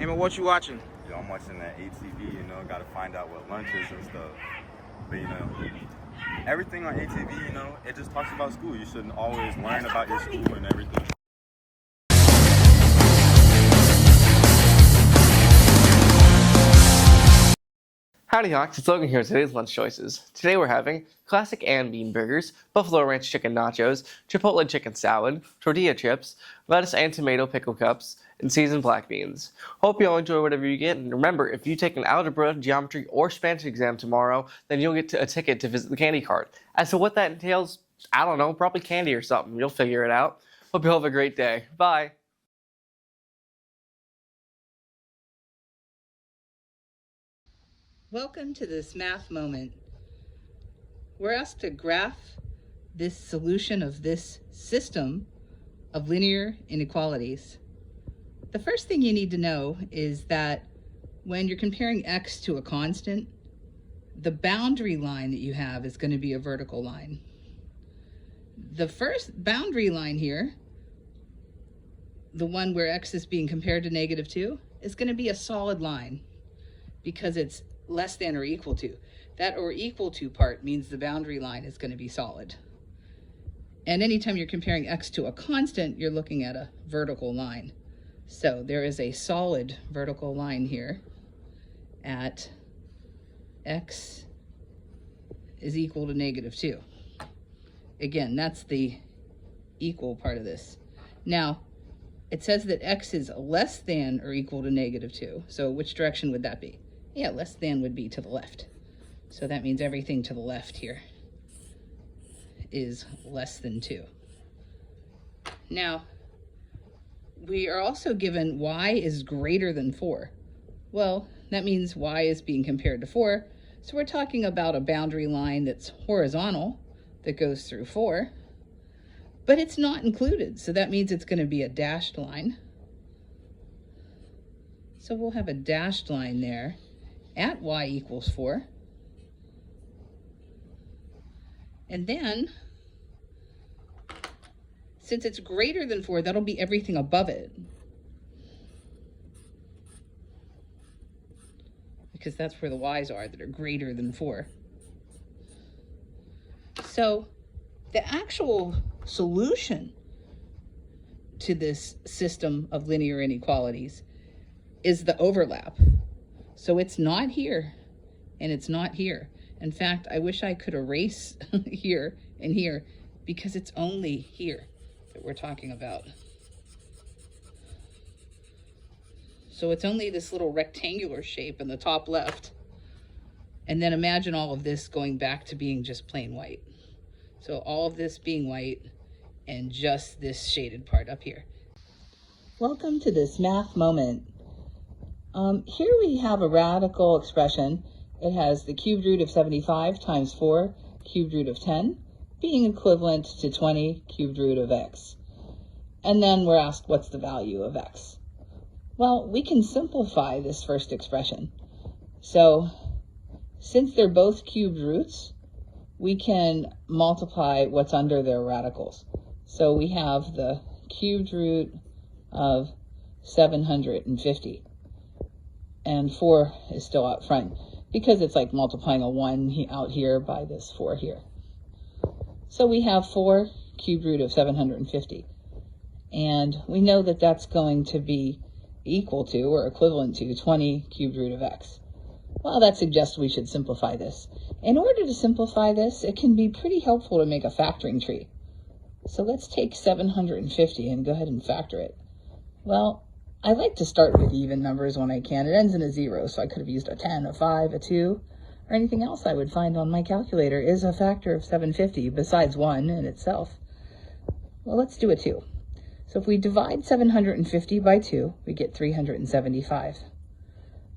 Heyman, what you watching? Yo, I'm watching that ATV, gotta find out what lunch is and stuff. But, everything on ATV, it just talks about school. You should always learn about your school and everything. Howdy Hawks, it's Logan here with today's lunch choices. Today we're having classic and bean burgers, buffalo ranch chicken nachos, chipotle chicken salad, tortilla chips, lettuce and tomato pickle cups, and seasoned black beans. Hope you all enjoy whatever you get, and remember, if you take an algebra, geometry, or Spanish exam tomorrow, then you'll get a ticket to visit the candy cart. As to what that entails, I don't know, probably candy or something. You'll figure it out. Hope you all have a great day. Bye! Welcome to this math moment. We're asked to graph this solution of this system of linear inequalities. The first thing you need to know is that when you're comparing x to a constant, the boundary line that you have is going to be a vertical line. The first boundary line here, the one where x is being compared to -2, is going to be a solid line because it's less than or equal to. That or equal to part means the boundary line is going to be solid. And anytime you're comparing x to a constant, you're looking at a vertical line. So there is a solid vertical line here at x is equal to -2. Again, that's the equal part of this. Now, it says that x is less than or equal to -2. So which direction would that be? Yeah, less than would be to the left. So that means everything to the left here is less than 2. Now, we are also given y is greater than 4. Well, that means y is being compared to 4. So we're talking about a boundary line that's horizontal that goes through 4, but it's not included. So that means it's going to be a dashed line. So we'll have a dashed line there at y equals 4. And then, since it's greater than 4, that'll be everything above it, because that's where the y's are that are greater than 4. So the actual solution to this system of linear inequalities is the overlap. So it's not here, and it's not here. In fact, I wish I could erase here and here, because it's only here that we're talking about. So it's only this little rectangular shape in the top left. And then imagine all of this going back to being just plain white. So all of this being white and just this shaded part up here. Welcome to this math moment. Here we have a radical expression. It has the cubed root of 75 times 4 cubed root of 10 being equivalent to 20 cubed root of x. And then we're asked, what's the value of x? Well, we can simplify this first expression. So since they're both cubed roots, we can multiply what's under their radicals. So we have the cubed root of 750. And 4 is still out front, because it's like multiplying a 1 out here by this 4 here. So we have 4 cubed root of 750. And we know that that's going to be equal to or equivalent to 20 cubed root of x. Well, that suggests we should simplify this. In order to simplify this, it can be pretty helpful to make a factoring tree. So let's take 750 and go ahead and factor it. Well, I like to start with even numbers when I can. It ends in a 0, so I could have used a 10, a 5, a 2, or anything else I would find on my calculator is a factor of 750 besides 1 in itself. Well, let's do a 2. So if we divide 750 by 2, we get 375.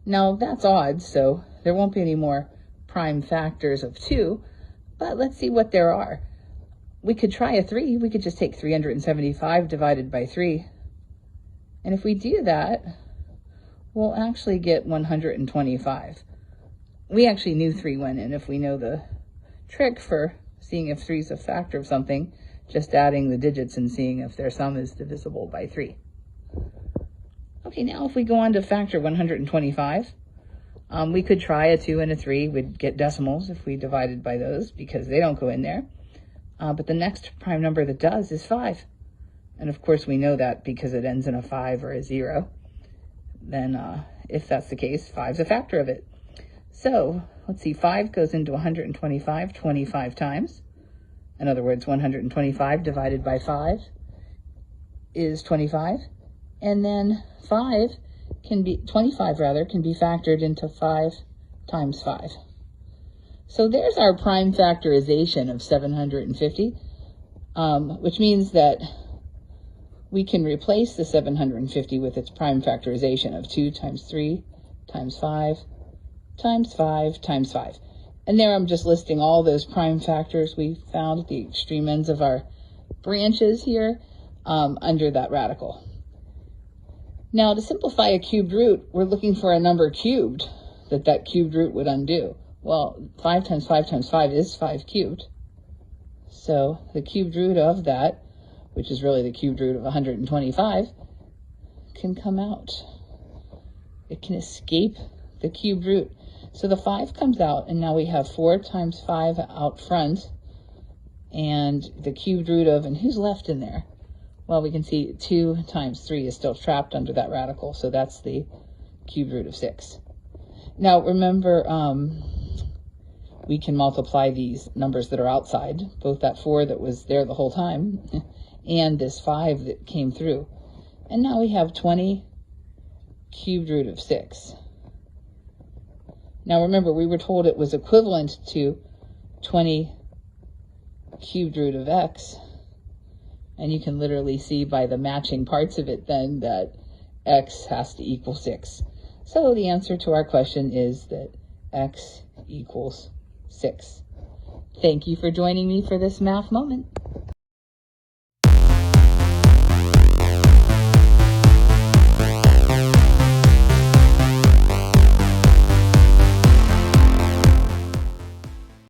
Now that's odd, so there won't be any more prime factors of 2, but let's see what there are. We could try a 3. We could just take 375 divided by 3. And if we do that, we'll actually get 125. We actually knew 3 went in. If we know the trick for seeing if 3 is a factor of something, just adding the digits and seeing if their sum is divisible by 3. Okay, now if we go on to factor 125, we could try a 2 and a 3. We'd get decimals if we divided by those because they don't go in there. But the next prime number that does is 5. And of course we know that because it ends in a 5 or a 0. Then if that's the case, 5's a factor of it. So let's see, 5 goes into 125 25 times. In other words, 125 divided by 5 is 25. And then 25 can be factored into 5 times 5. So there's our prime factorization of 750, which means that we can replace the 750 with its prime factorization of 2 times 3 times 5 times 5 times 5. And there I'm just listing all those prime factors we found at the extreme ends of our branches here under that radical. Now, to simplify a cubed root, we're looking for a number cubed that cubed root would undo. Well, 5 times 5 times 5 is 5 cubed. So the cubed root of that, which is really the cubed root of 125, can come out. It can escape the cubed root. So the 5 comes out, and now we have 4 times 5 out front, and the cubed root of, and who's left in there? Well, we can see 2 times 3 is still trapped under that radical, so that's the cubed root of 6. Now, remember, we can multiply these numbers that are outside, both that 4 that was there the whole time, and this 5 that came through. And now we have 20 cubed root of 6. Now, remember, we were told it was equivalent to 20 cubed root of x. And you can literally see by the matching parts of it then that x has to equal 6. So the answer to our question is that x equals 6. Thank you for joining me for this math moment.